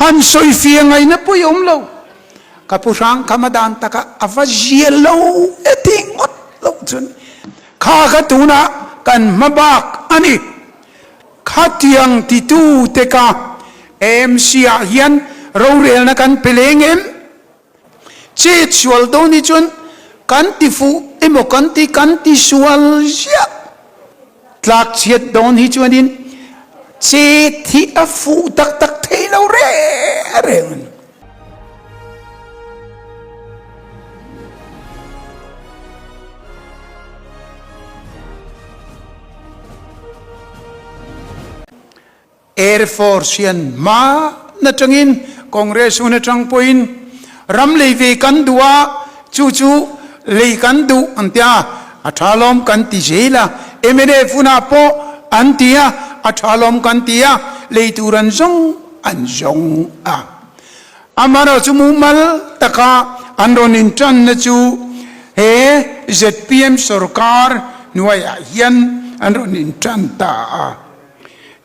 หันสอยเฟียงไงนะปุยอมเรากับผู้ร่างขมาดานตะกะอวเจียโลเอติงอดโลจนข้ากตูนะกันมาบักอันนี้ข้าเตียงติตูเตกาMC ยันเราเรียนนะกันเปลงเจ็ดส่วนตัวนี้จนกันติฟูโมกันติส่วนเสียหลักเจ็ดตัวนี้จวนดินเจ็ดที่ฟูตักเทเราเร่งAir Force ยันมาณจังอินคอนเกรสณจังปอยน์รำเลยเวกันดัวจู่เลยกันดูอันเดียอัฐาลมกันติเจล่าMNFนาโปอันเดียอัฐาลมกันเดียเลยตูรันซงอันซงอามาราจุมุมัลตะกาอันโรนินจันนจูเฮ ZPM สุรการหน่วยยันอันโรนินจันตา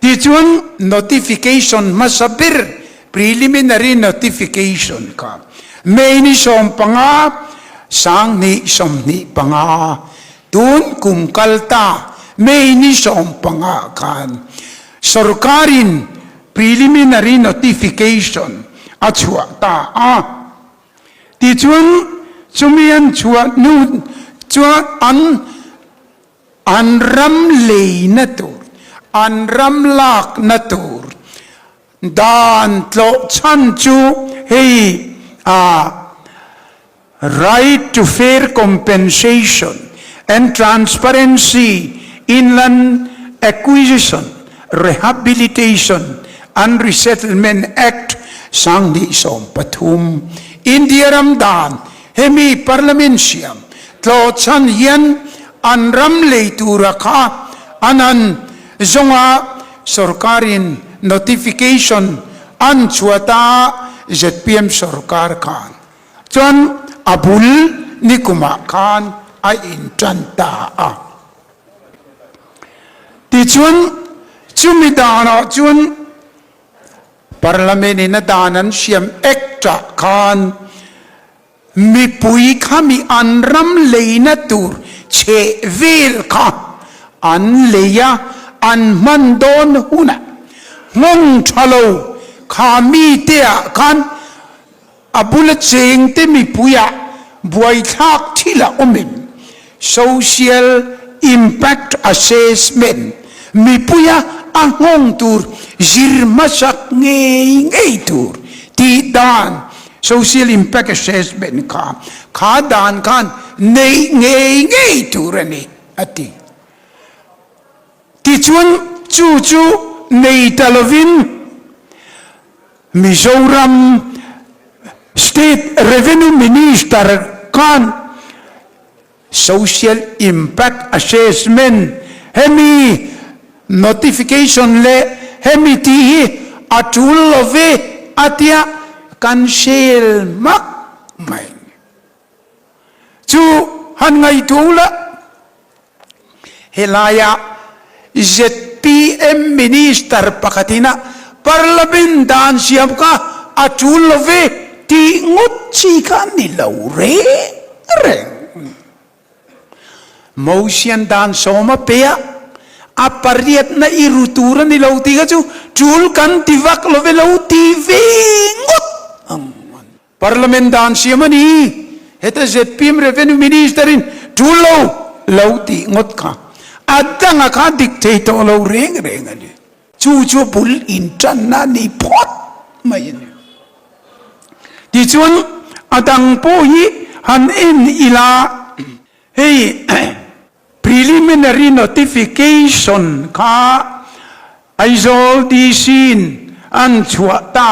ที่จวน notification มาสับร์ preliminary notification ค่ะไม่นิสมปังอาสังนิสมนิปังอาตุนกุมกัลตาไม่นิสมปังอากันสุรการิน preliminary notification อาชัวตาที่จวนจุมีอันชัวนูชัวอันรำเลยนตัวอันรำลากนตัวดานโลชันจูเฮright to fair compensation and transparency inland acquisition rehabilitation and resettlement act สังนิสมปทุมอินเดียรัมดานเฮมีพาร์ลิเมนต์เซียมโลชันยันอันรำเลยตูรักาอันนั้นจงอาสุรการิน notification อันชัวตา ZPM สุรการกันจนอับุลนิคุมากันไออินจันตาที่จวนจุมิดานะจวนพาร์ลิเมนต์นดานันเสียมเอกจากกันมีปุยขามีอันรำเลยนตูร์เชเวลค่ะอันเลยอันมันโดนหุนะงงทะโลขามีเตียกันอับุลเจงเตมีปุยะบวยทักที่ละอมิน social impact assessment มีปุยะอังงตูร์จิรมาสักเงยตูร์ที่ด้าน social impact assessment ขาด้านกันเงยตูร์นี่อติที่ชวนจู่ในตะลวินมิโซรัม State Revenue Minister กัน Social Impact Assessment เฮมี notification เลเฮมีที่อัตุลลเวอัตยากันเชลมักไม่จู่หันไงทูละเฮลายาZPM Minister Pakatina Parliament dan siap ka atul love ti ngutsi kan ni reng motion dan soma pea apariat na irutura ni lauti ka chul kan tivak love lauti vengut Parliament dan siap ni heta ZPM Revenue Ministerin chul lauti ngut ka ada nga ka dictator lo reng ani chu bul intan na ni pot mai ni di chuan adang po hi han in ila hey preliminary notification ka aizol di sin an chua ta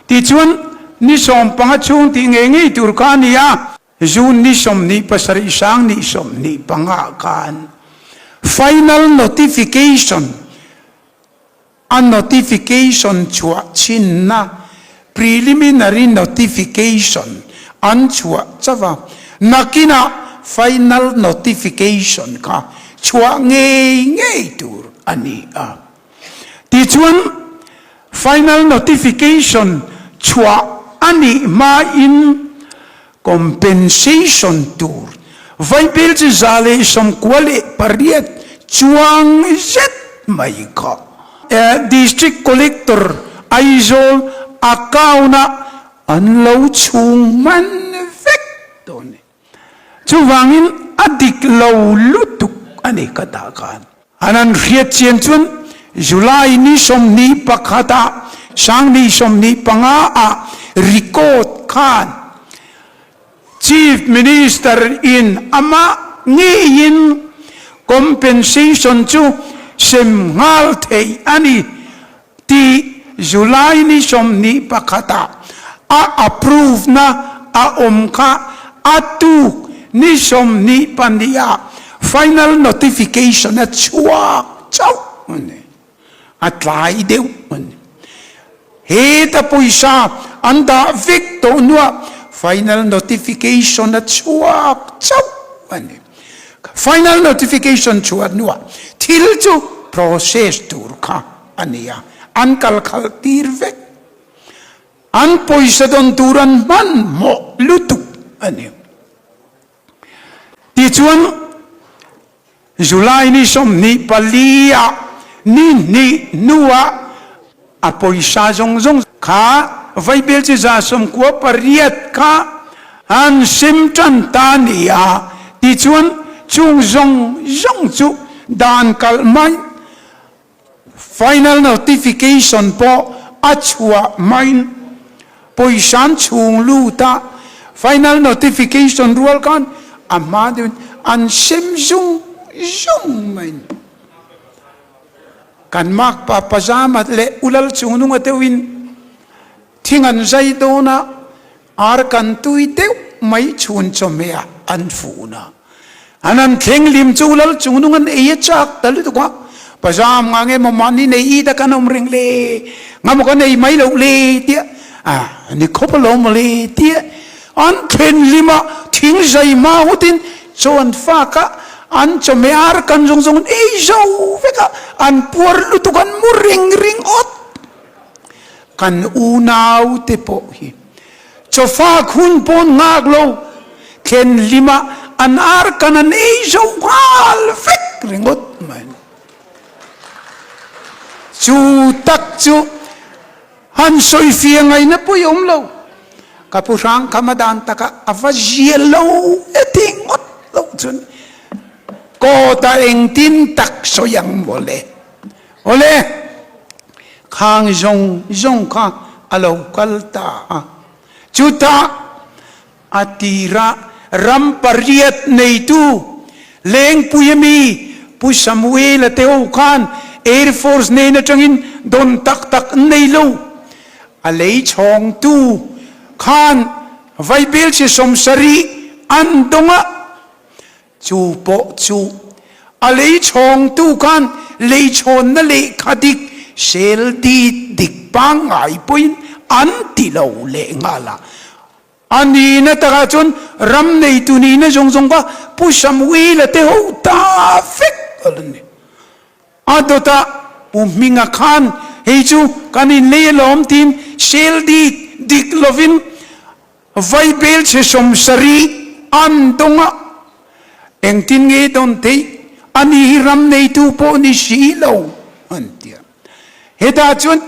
di chuan ni som panga chung ti nge tur ka nia jun ni som ni pasari sang ni som ni panga kan final notification a notification chua chin na preliminary notification an chua chawa nakina final notification ka chua nge tur ani ti chuan final notification chua ani ma in compensation tur vai bel chi zale som kwale pariat chuang zet mai ka district collector aizol akauna an lo chung man vek ton chuwangin adik lo lutuk ani katakan anan riat chen chun July ni som ni pakhata sang ni som ni panga a record khan chief minister in ama ni in compensation chu sem ngal thei ani ti July ni som ni pakhata a approve na a omkha atu ni som ni pandia final notification at chua chau atlai deu he ta puisa anda victo nuwa final notification at chua chau final notification chua nuwa thil chu process tur kha ania ankal khal tir vek an poisa don turan man mo lutu ania ti chuan July ni som ni palia ni nuwa a poisa zong zong kha vai bel chi za som ko pariat kha an sim tan tania ti chuan chung zong zong chu dan kal mai final notification po achua main poisan chung lu ta final notification rual kan amadun an sim zong zong main kan mak pa pajamat le ulal chunung atewin thingan zai dona ar kan tui deu mai chun chomea an funa anan theng lim chulal chunung an e chak tal tu kwa pajam ngange momani nei da kan omring le ngam ko nei mai lo le tia ni khopalom le tia an khen lima thing zai ma hutin chon fa ka an chomear kan jong jong e zo veka an puar lutukan muring ring ot kan unau te po hi chofa khun pon ngak lo ken lima an ar kan an e zo wal vek ring ot man chu tak chu han soi fia ngai na pu yom lo kapurang kamadan taka avajielo eting ot lo chun ko ta eng tin tak so yang bole ole khang zong kha alo kalta chuta atira ram pariat nei tu leng puyami pu samuel ateu khan air force nei na changin don tak tak nei lo alei chong tu khan vai bel che somsari andonga chu po chu alei chong tu kan lei chon na le khadik sel di dik pang ai point an ti lo le ngala ani na ta chon ram nei tu ni na jong jong ba pu sam wi la te ho ta fek alni adota pu minga khan hei chu kanin le lom tin sel di dik lovin vai bel che som sari an donga eng tin nge don te ani ram nei tu po ni si lo antia heta chun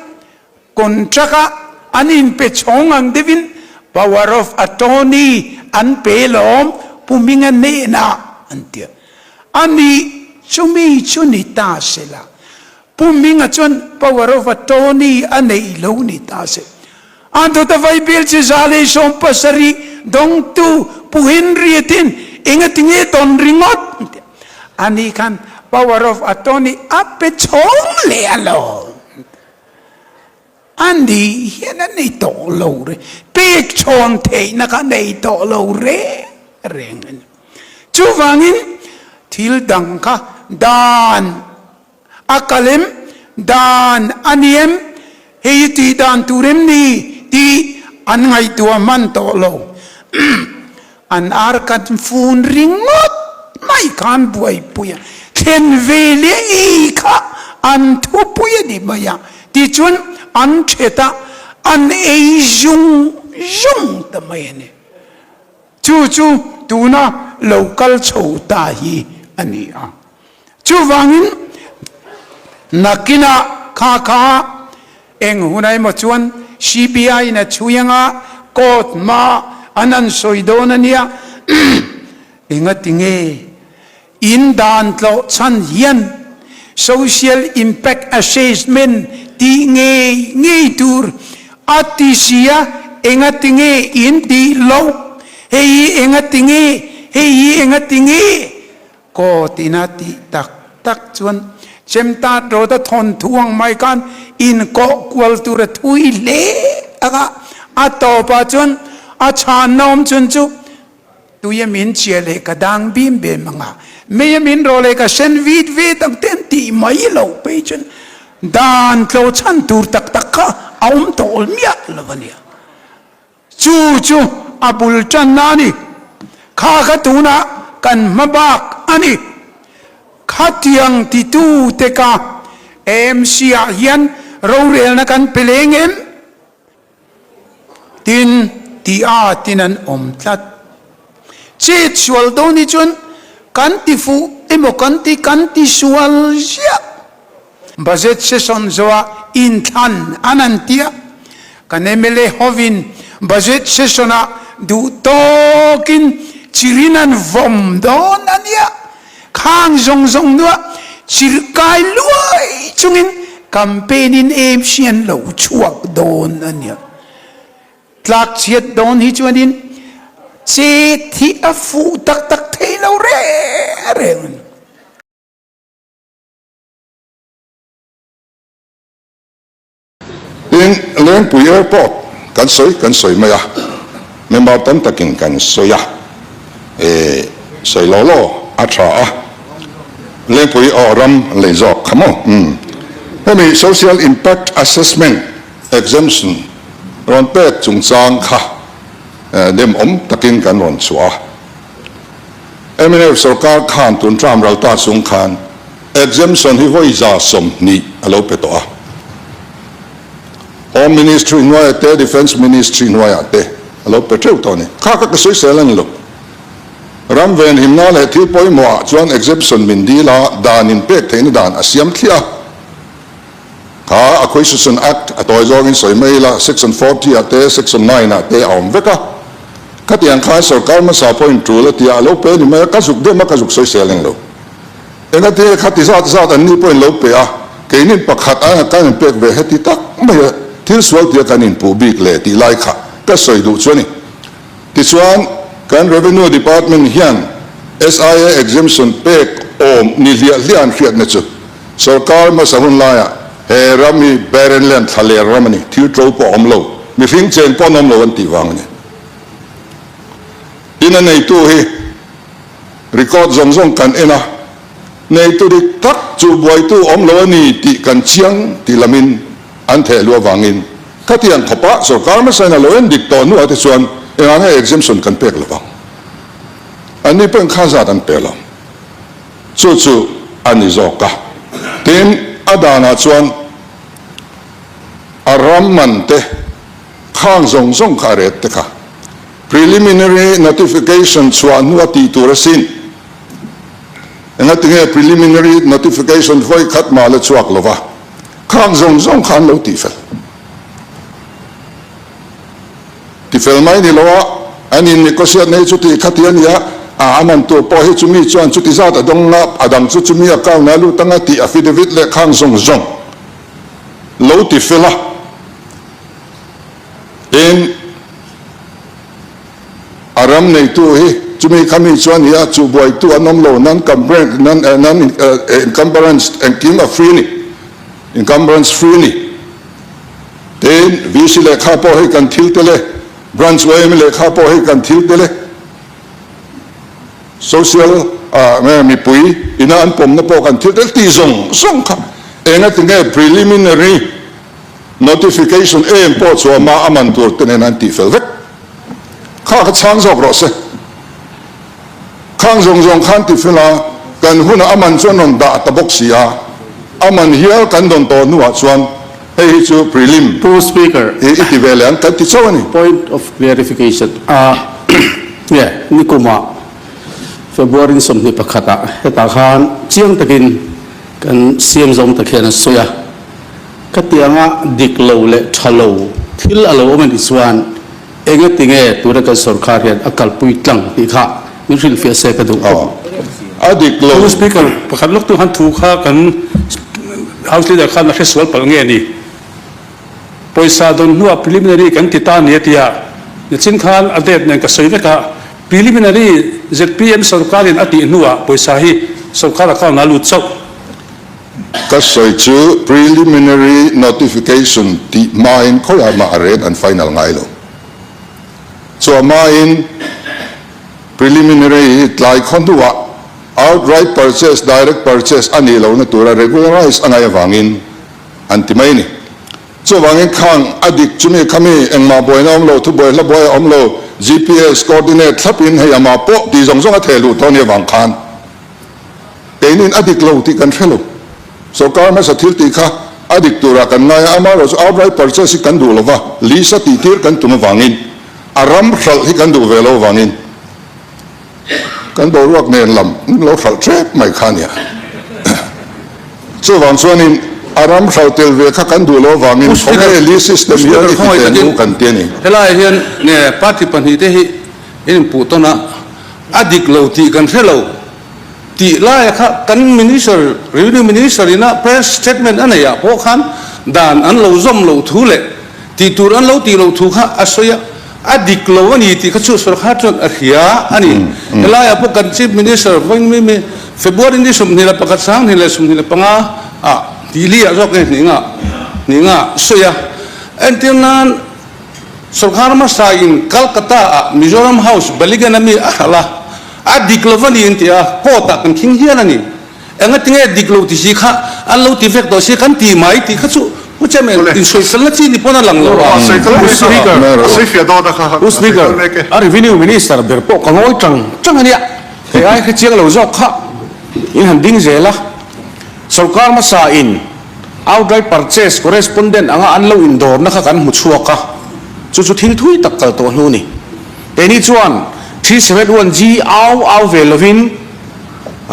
kontraka anin pe chong ang devin power of attorney an pe lom puminga ne na antia ani chumi chuni ta sela puminga chun power of attorney anei lo ni ta se ando ta vai bel che zale som pasari dong tu puhin rietin ingat ton ringot ani kan power of attorney ape chong le alo andi hena nei to lo re pe chong te na ka nei to lo re reng chu wangin thil dang ka dan akalem dan aniem heiti dan turem ni ti an ngai tua man to lo an ar kan fun ringot mai kan buai puya ken vele i kha an thu puya di maya ti chun an theta an ei zung ta mai ne chu tuna local chota hi ani a chu wangin nakina kha eng hunai mo chuan CBI na chuyanga court ma anan soidon ania ingatinge in dan tlo chan hian social impact assessment ti nge tur atisia engatinge in ti lo hei engatinge ko tinati tak chuan chemta ro da thon thuang mai kan in ko kwal tur thui le aga atopa chuan a chan nom chun chu tuya min chiale kadang bim be manga me min role ka sen vit ang ten ti mai lo pe chun dan tlo chan tur tak ka aum tol mia lavania chu abul chan nani kha tuna kan mabak ani khatiang ti tu te ka MC a hian rorel na kan pelengem tin ti a tinan tlat che chual do ni chun kan ti fu emo kan ti sual sia budget session zoa in than anantia kan emele hovin budget session a du tokin chirinan vom don ania khang zong nữa chirkai luai chungin campaign in AMCN lo chuak don ania tlak chiat don hi chuanin che thi a fu tak thei lo re in leng pui airport kan soi maya member tam takin kan soya soi lo atra a leng pui oram le zo khamo hemi social impact assessment exemption ron pek chung chang kha dem takin kan ron chua MNF sarkar khan tun tram ral ta chung khan exemption hi hoi za som ni alo pe to a Home Ministry noya te Defense Ministry noya te alo pe treu to ni kha ka soi selang lo ram ven himna le thil poi mo chuan exemption min di la dan in pek thein dan asiam thlia ka acquisition act atoi jogin soi mai la section 40 ate section 9 ate aum veka katiang khai sarkar ma sa point tu la tia lo pe ni ma ka suk de ma ka suk soi selang lo enga te khati zat an ni point lo pe a keinin pakhat a kan pek ve heti tak ma thil sual tia kanin pu bik le ti lai kha ka soi du chuani ti chuan kan revenue department hian SIA exemption pek om ni lian khiat na chu sarkar ma sahun laya he rami berenland thale ramani thil tro po om lo mi fing chen po nom lo an ti wang ni ina nei tu hi record zong kan ena nei tu dik tak chu boi tu om lo ni ti kan chiang ti lamin an the lo wangin katian khopa sarkar ma sana lo en dik to nu ate chuan enga exemption kan pek lo bang ani pen khaza dan pelo chu ani zoka tin adana chuan aram man te khang zong kharet te kha preliminary notification chuan nuati turasin enga tinge preliminary notification voi khat ma le chuak lova khang zong khan lo ti fel mai ni lowa ani negotiate nei chuti khatian ya aman to po hi chumi chuan chuti zat adong na adang chu chumi akaw na lu tanga ti affidavit le khang zong lo ti fela in aram nei tu hi chumi khami chuan ya chu boy tu anom lo nan encumbrance and kim a free encumbrance free then visi le kha po hi kan thil tele branch way mi le kha po hi kan thil tele social mi pui ina an pom na po kan thil tel ti zong kha enga tinge preliminary notification po chu ma aman tur tenen an ti fel vek kha chang zok ro se khang zong khan ti fela kan huna aman chuan on da ta box ya aman hial kan don to nuwa chuan Hey, chu prelim. Pro Speaker, Iti velian kan ti chawani. point of clarification. Yeah, ni kuma February som ni pakata. Heta khan chiang takin kan CM zong takhen soya. Katianga diklo le thalo thil alo men iswan enga tinge tura ka sarkar yan akal puitlang ti kha ni ril fe se ka du. Adik Pro lo. Speaker, pakalok tu han thu kha kan House Leader khan na festival pal nge ni. Poisa don nuwa preliminary kan titani atia. Nichin khan adet nen ka soive ka preliminary ZPM sarkarin ati nuwa poisa hi sarkar ka na lu chok. Kasoi chu preliminary notification ti main khoya ma arrange and final ngailo. So main preliminary like khondua outright purchase, direct purchase anilo na tura regularize angay wangin antimaini. So wangin kang adik chumi kami ang maboy na omlo tu boy la boy omlo GPS coordinate sapin hay amapo di zongzong at helu to ni wangkan. Tenin adik lo ti kan felo. So karma sa tilti ka adik tura kan ngaya amaro so outright purchase kan du lova lisa titir kan tumawangin aram sal hi kan du velo wangin. Kan boruak nen lam lo sal trap mai khania. So wang suanin aram sal tel ve kha kan du lo wangin okay li system here ikiten kan tiani. Helai hian ne party panhi te hi in putona adik lo ti kan hello ti la kha kan minister revenue minister ina press statement anaya po khan dan an lo zom lo thule ti tur an lo ti lo thu kha asoya adik lo ani ti kha chu sor kha chon arhia ani helai po kan chief minister voing me February ni sum ni la pakat sang ni la sum ni la panga Dili azok ni nga soya until nan sarkar masa in Calcutta Mizoram House baligan nami ala diklovani intia pota kan king hian ani enga tinge diklo ti sikha allo ti vek do si kan ti mai ti khachu uchamen tin social na chi ni pona lang lo Speaker, Revenue Minister berpo kangoi chang ania he ai kha chiang lo zok kha in han ding zela sarkar masa in outright purchase correspondent anga anlo indor na kha kan mu chuaka chu thil thui tak kal to hnu ni eni chuan 371G au velovin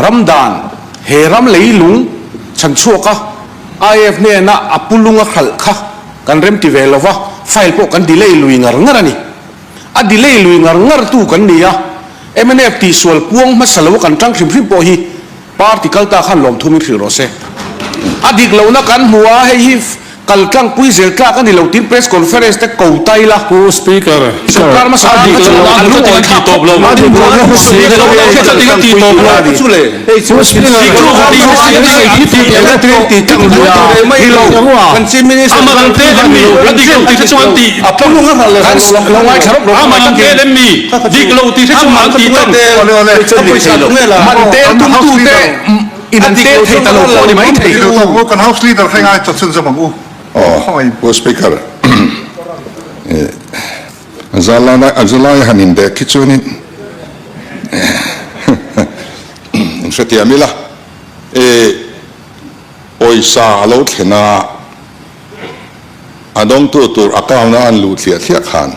ramdan he ram leilung chan chuaka IAF ne na apulunga khal kha kan rem ti velova file po kan delay lui ngar ani a delay lui ngar tu kan nia MNF ti sual puang masalo kan tang hrim po hi particle ta khan lom thumi thil ro se adik lo na kan huwa hei kalkang puizel ka kan lo tin press conference te ko tai la Pro Speaker sarkar ma sa adik lo an lo ti top lo ma di lo se lo ke ta ti top lo chule ei Pro Speaker ti tang lo kan chief minister amang te mi adik lo ti chuan ti apong lo ngal lo ngai kharap lo amang te mi dik lo ti chuan ti tang man te tum tu te inante thei ta lo ko ni mai thei lo kan House Leader khay ngai chachun zamang u Pro Speaker. Azalai hanin de kichunin. Shati amila. Oisa lo thena adong tu tur akauna an lu thia thia khan.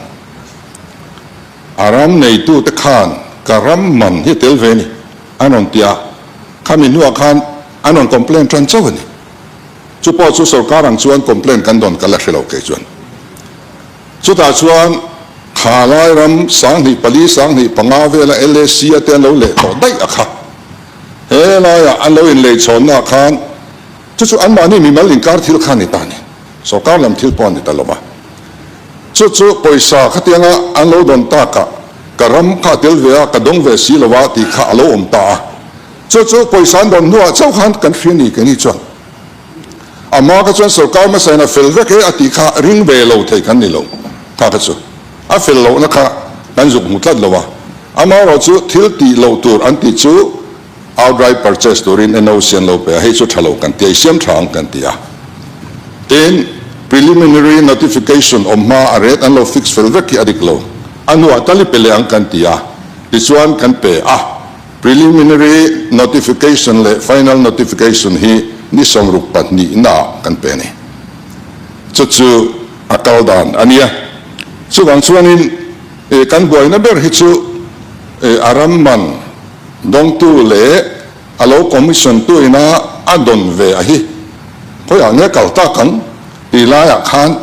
Aram nei tu te khan karam man hi tel veni. Anon tia kami nu khan anon complain tran chawani. Chu po chu sarkar ang chuan complain kan don kala hlo ke chuan chu ta chuan khalai ram sang hi pali sang hi panga vela LSC aten lo le to dai akha he la ya an lo in le chon na khan chu an mani mi mal in kar thil khan ni tani sarkar lam thil pon ni taloma chu poisa khatianga an lo don ta ka karam kha tel ve ka dong ve si lawa ti kha alo om ta chu poisa don nuwa chau khan kan fini ke ni chuan ama ka chuan sarkar ma saina fel vek he ati kha ring ve lo thei kan ni lo ta ka chu a fel lo na kha kan zuk mutlat lowa ama ro chu thil ti lo tur an ti chu outright purchase turin NOCN lo pe he chu thalo kan ti siam thang kan ti a then preliminary notification of ma aret an lo fix fel vek ki adik lo anu atali pele ang kan ti a ti chuan kan pe preliminary notification le final notification hi ni som ruk pat ni na kan pe ni chu akal dan ania chu wang chuanin kan buai na ber hi chu aram man dong tu le alo commission tu ina adon ve a hi khoi anga kal ta kan ti la ya khan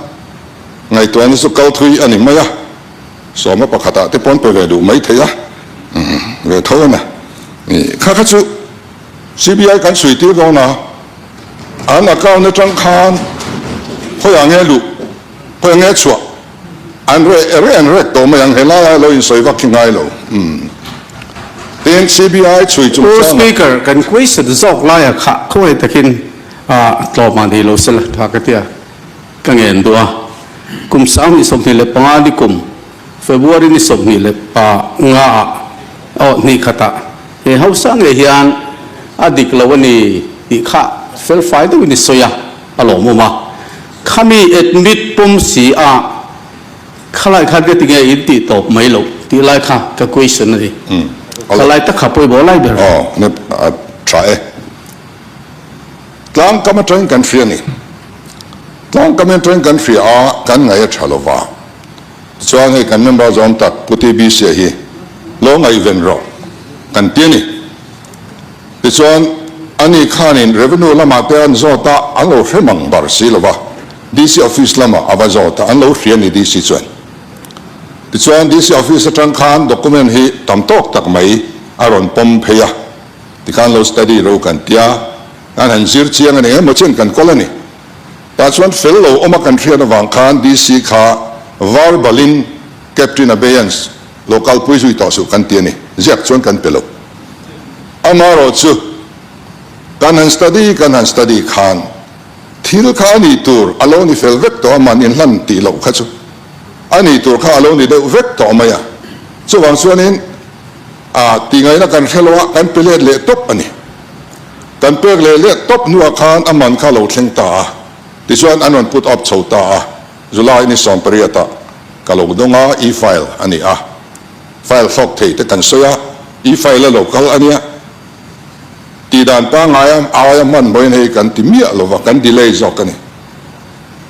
ngai to ni su kal thui ani maya so ma pakhata te pon pe ve du mai theya ve tho na ni kha kha chu CBI kan sui ti go na an account na tang khan khoi anga lu khoi anga chua an re to ma yang hela lo in soi vak ngai lo then CBI chui chu speaker kan question zok la ya kha khoi takin tlo man hi lo sel tha ka tia ka ngen dua kum sam ni som ni le panga di kum February ni som ni le pa nga o ni khata e hausa nge hian adik lawani ti kha fel fai do ni soya alo mo ma khami admit pum si a khalai khat ke ti nge in ti top mai lo ti lai kha ka question ni khalai ta kha poi bo lai ber ne try tlang kama train country ni tlang kama train country a kan ngai thalova chuan he kan member zom tak puti bi se hi lo ngai ven ro kan ti ni ti chuan ani khanin revenue lama te an zota an lo hemang bar si lova DC office lama ava zota an lo hrian ni DC chuan ti chuan DC office atang khan document hi tam tok tak mai aron pom pheya ti kan lo study ro kan tia an han zir chiang ani mo chen kan kolani ta chuan fellow oma country na wang khan DC kha var balin captain abeyance local puisui to su kan tia ni ziak chuan kan pelo amaro chu kan han study khan thil kha ani tur aloni fel vek to man in hlan ti lo kha chu ani tur kha aloni de vek to maya chu wang chuanin ti ngai na kan khelwa kan pelet le top ani kan pek le top nu khan aman kha lo thleng ta ti chuan anon put up chhota July ni som periata kalo donga e-file ani file fok thei te kan soya e-file local ania ti dan pa ngayam ayam man boin hei kan ti mia lo wa kan delay zok ani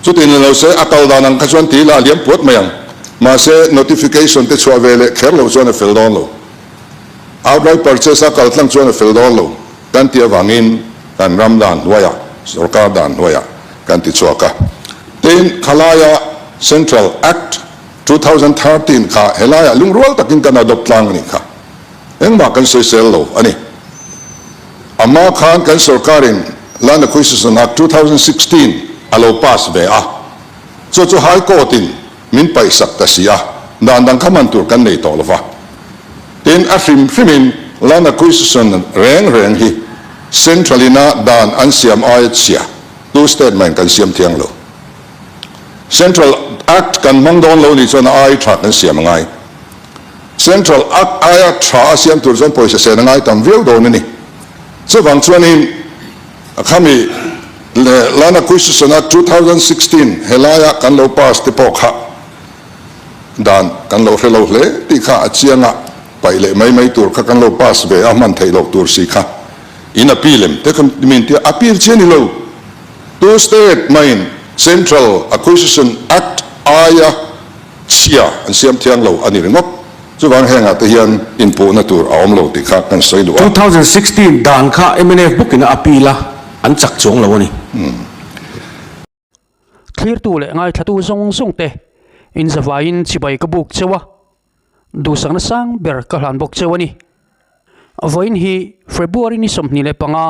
chu tin lo se akal danang ka chuan ti la liam pot mayang ma se notification te chwa vele kher lo chuan fel don lo outright purchase akal tlang chuan fel don lo kan ti awangin kan ram dan waya sarkar dan waya kan ti chuaka tin khalaya Central Act 2013 kha helaya lungrol takin kan adopt lang ni kha engma kan social lo ani amma khan kan sarkarin land acquisition act 2016 alo pass ve chu high court in min pai sak ta sia dan dang khaman tur kan nei to lova tin fimin land acquisition reng hi centralina dan an siam sia two statement kan siam thiang lo Central Act kan mangdon lo ni chon ai tha kan siam ngai Central Act ai tha siam tur zon poisa se ngai tam view do ni chu wang chuanin khami le land acquisition act 2016 helaya kan lo pass te pokha dan kan lo hello le ti kha achianga pai le mai tur kha kan lo pass ve aman thei lo tur si kha in appealem te kan min ti appeal cheni lo to state main Central Acquisition Act aya chia an siam thiang lo ani ringok chu wang henga te hian in pu na tur awm lo ti kha kan sei lu 2016 dan kha MNF book in apila an chak chong lo ni clear tu le ngai thatu zong te in zawain chibai ka buk chewa du sang na sang ber ka hlan bok chewani avoin hi February ni somni le panga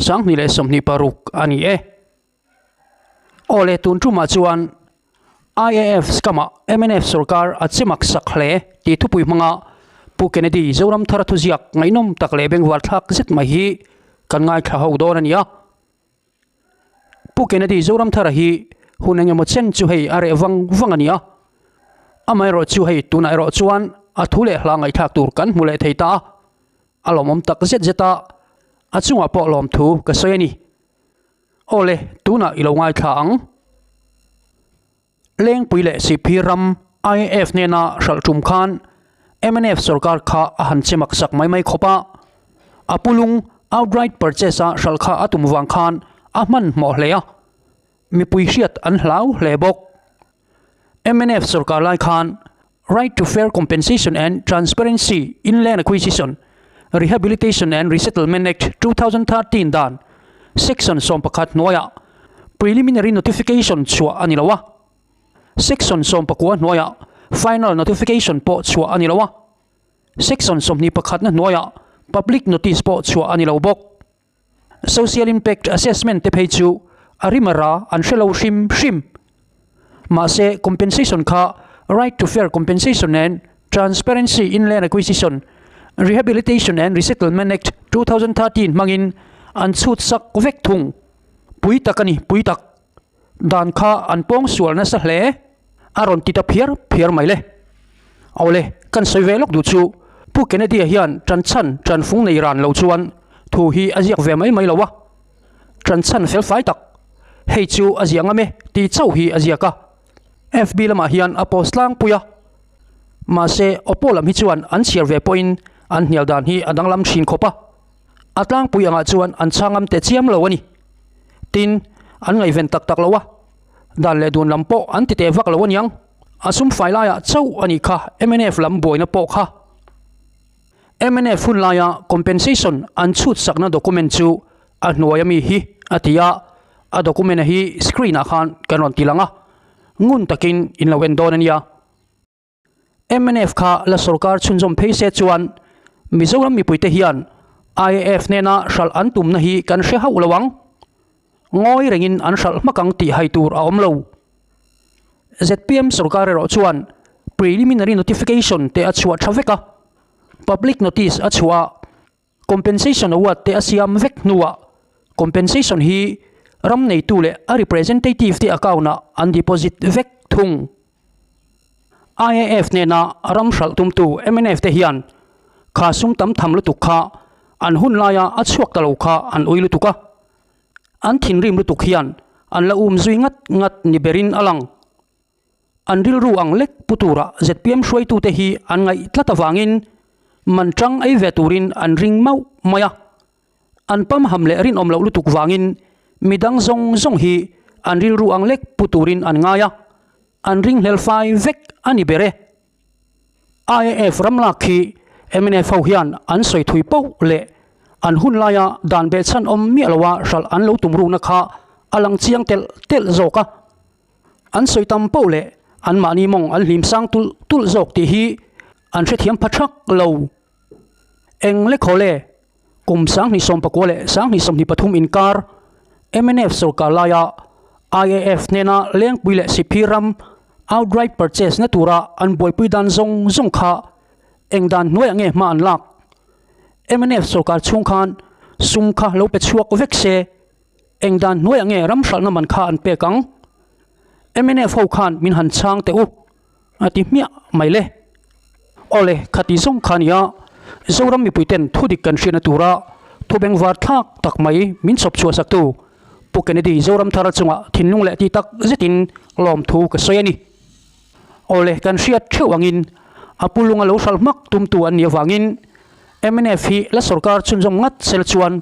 sang ni le somni paruk ani ole tun tuma chuan IAF skama MNF sarkar achimak sakhle ti thupui manga pu Kennedy zoram thara thuziak ngainom takle beng war thak zet mai hi kan ngai tha ho don ania pu Kennedy zoram thara hi hunang mo chen chu hei are wang ania amai ro chu hei tuna ro chuan athule hlangai thak tur kan mule theita alomom tak zeta achunga po lom thu ka soyani ole tuna ilongai thang leng puile CP ram IAF hnena shaltum khan MNF sarkar kha ahan chemak sak mai khopa apulung outright purchase a shalkha atum wang khan ahman mohleya mi pui hriat an hlau hle bawk MNF sarkar lai khan right to fair compensation and transparency in land acquisition Rehabilitation and Resettlement Act 2013 dan section som pakhat noya preliminary notification chua anilawa section som pakwa noya final notification po chua anilawa section som ni pakhat na noya public notice po chua anilaw bok social impact assessment te phechu arimara an shelo shim ma se compensation kha right to fair compensation and transparency in land acquisition Rehabilitation and Resettlement Act 2013 mangin an chut sak vek thung puitak ani puitak dan kha an pong sual na sa hle aron tita phiar mai le awle kan soivelok du chu pu Kennedy hian tran fung nei ran lo chuan thu hi aziak ve mai lawa tran chan fel fai tak hei chu azianga me ti chau hi aziaka FB lama hian apostlang puya ma se opolam hi chuan an share ve point an hnial dan hi adanglam thin khopa atlang puyanga chuan an changam te chiam lo ani tin an ngai ven tak lowa dan le dun lampo an ti te vak lo aniang asum failaya chau ani kha MNF lam boina po kha MNF hunlaya compensation an chut sakna document chu a hnuayami hi atia a document hi screen a khan kanon tilanga ngun takin in lawen don ania MNF kha la sarkar chunjom pheise chuan Mizoram mi puite hian IAF hnena shal an tum na hi kan hre hau lawang ngoi rengin an shal makang ti hai tur a omlo ZPM sarkar ro chuan preliminary notification te achua thaveka public notice achua compensation award te asiam vek nuwa compensation hi ram nei tu le a representative te akauna an deposit vek thung IAF hnena ram shal tum tu MNF te hian kha sum tam tham lu tukha an hun laya a chuak talo kha an oilu tuka an thin rim lu tuk hian an la zui ngat ni berin alang an ril ruang lek putura ZPM shwai tu te hi an ngai tlata wangin mantrang ai veturin an ring mau maya an pam hamle rin omlo lu tuk wangin midang zong hi an ril ruang lek puturin an ngaya an ring helfai vek ani bere IAF ramlakhi MNF ho hian an soi thui pau le an hun laya dan be chan om mi alwa shal an lo tumru na kha alang chiang tel zoka an soi tam pau le an mani mong an lim sang tul zok ti hi an the thiam phachak lo eng le khole kum sang ni som pakole sang ni som ni pathum inkar MNF sarkar laya IAF nena leng puile sipiram outright purchase na tura an boipui dan zong kha engdan noya nge ma an lak MNF sarkar chung khan sum kha lo pe chuak vek se engdan noya nge ram shal na man kha an pe kang MNF ho khan min han chang te u ati mia maile ole khati zong khan ya zoram mi puiten thudik kan shina tura thubeng war thak tak mai min chop chua sak tu pu Kennedy zoram thara chunga thinlung le ti tak zetin lom thu ka soyani ole kan shiat thewangin apulunga lo salmak tumtu an yawangin MNF hi la sarkar chunjom ngat sel chuan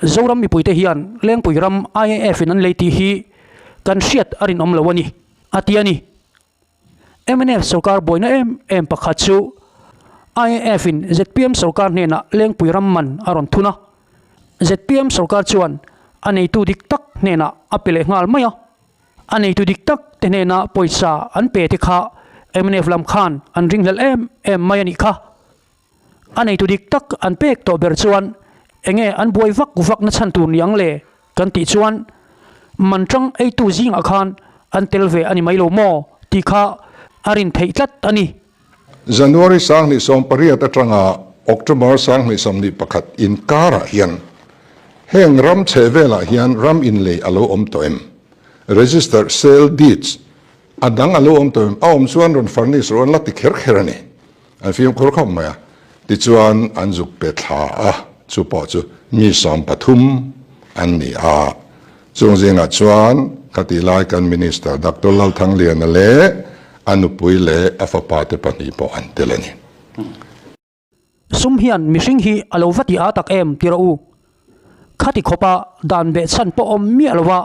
zoram mi puite hian leng puiram IAF in an leiti hi kan shiat arin om lawani atiani MNF sarkar boina em pakhat chu IAF in ZPM sarkar nena leng puiram man aron thuna ZPM sarkar chuan anei tu dik tak nena apele ngal maya anei tu dik tak te nena poisa an pe te kha MNF lam khan an ring lel em mayani kha anei tu dik tak an pek to ber chuan enge an boi vak na chan tur yang le kan ti chuan mantrang ei tu jing akhan an telve ani mailo mo ti kha arin theitlat ani January sang ni som pariat atanga October sang ni som ni pakhat in kara hian heng ram chevela hian ram in le alo om to em register sale deeds adang alo om to em aom chuan ron furnish ron la ti kherani an fiam khor khom maya ti chuan an juk pe thla a chu po chu mi som pathum an ni a chung zinga chuan khati lai kan minister Dr. Lal Thanglia na le anupui le afapa te pani po an telani sum hian mishing hi alovati atak em tirau khati khopa dan be chan po om mi alwa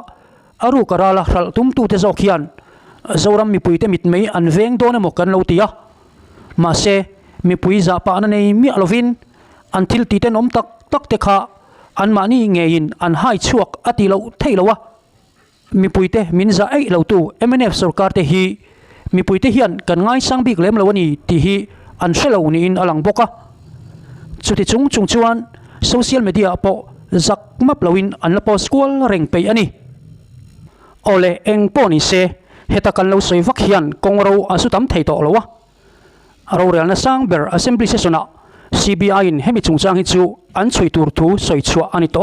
aru karala hral tum tu te zokian zoram mi pui te mit mei an veng do na mo kan lo tia ma se mi pui za pa na nei mi alovin an thil ti te nom tak te kha an mani nge in an hai chuak ati lo thei lo wa mi pui te min za ai lo tu MNF sarkar te hi mi pui te hian kan ngai sang bik lem lo ani ti hi an shelo ni in alang boka chuti chung chuan social media po zak map lawin an la post school reng pe ani ole eng po ni se heta kan lo soi vak hian kongro asutam thei to lo wa ro real na sang ber assembly session CBI in hemi chungchang hi chu an chui tur thu soi chua ani to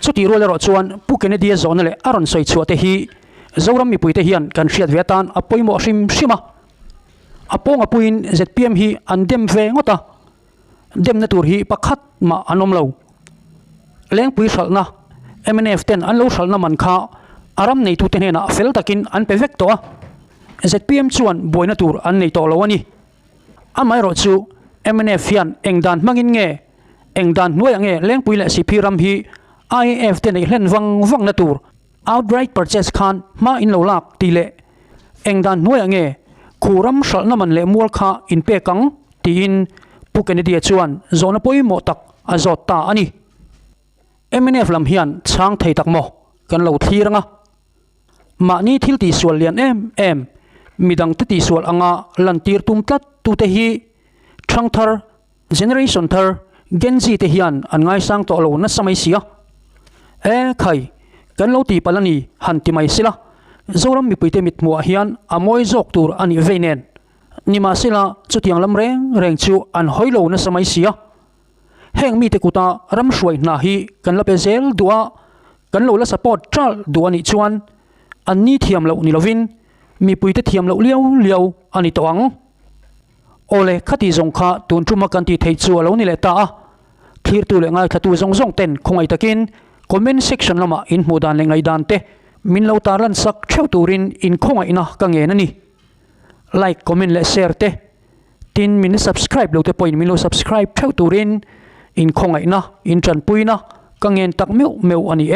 chuti ro le ro chuan pukene dia zone le aron soi chua te hi zoram mi puite hian kan hriat vetan apoimo hrim shima apong apuin ZPM hi an dem ve ngota dem na tur hi pakhat ma anom lo leng pui salna MNF ten an lo salna man kha aram nei tu te hnena fel takin an pe vek to ZPM chuan boina tur an nei to lo ani amai ro chu MNF hian engdan mangin nge engdan nuai nge leng pui le CP ram hi IAF ten ei hlen wang na tur outright purchase khan ma in lo lak ti le engdan nuai nge khuram salna man le mual kha in pe kang ti in pukene dia chuan zona poi mo tak azot ta ani MNF lam hian chang thei tak mo kan lo thiranga ma ni thil ti sual lian em midang te ti sual anga lantir tum tlat tu te hi thang thar generation thar genzi te hian an ngai sang to lo na samai sia khai kan lo ti palani han ti mai sila zoram mi puite mit muah hian amoi jok tur ani veinen nima sila chutiang lam reng chu an hoilo na samai sia heng mi te kuta ram shwai na hi kan la pezel dua kan lo la support tral dua ni chuan an ni thiam lo ni lovin mi puite thiam lo liao ani toang ole khati zong kha tun tuma kan ti thei chu lo ni le ta thir tu le ngai thatu zong ten khongai takin comment section lama in mudan le ngai dan te min lo taran sak theu turin in khongai na ka nge na ni like comment le share te tin min subscribe lo te point min lo subscribe theu turin in khongai na in tran puina ka ngen tak meu ani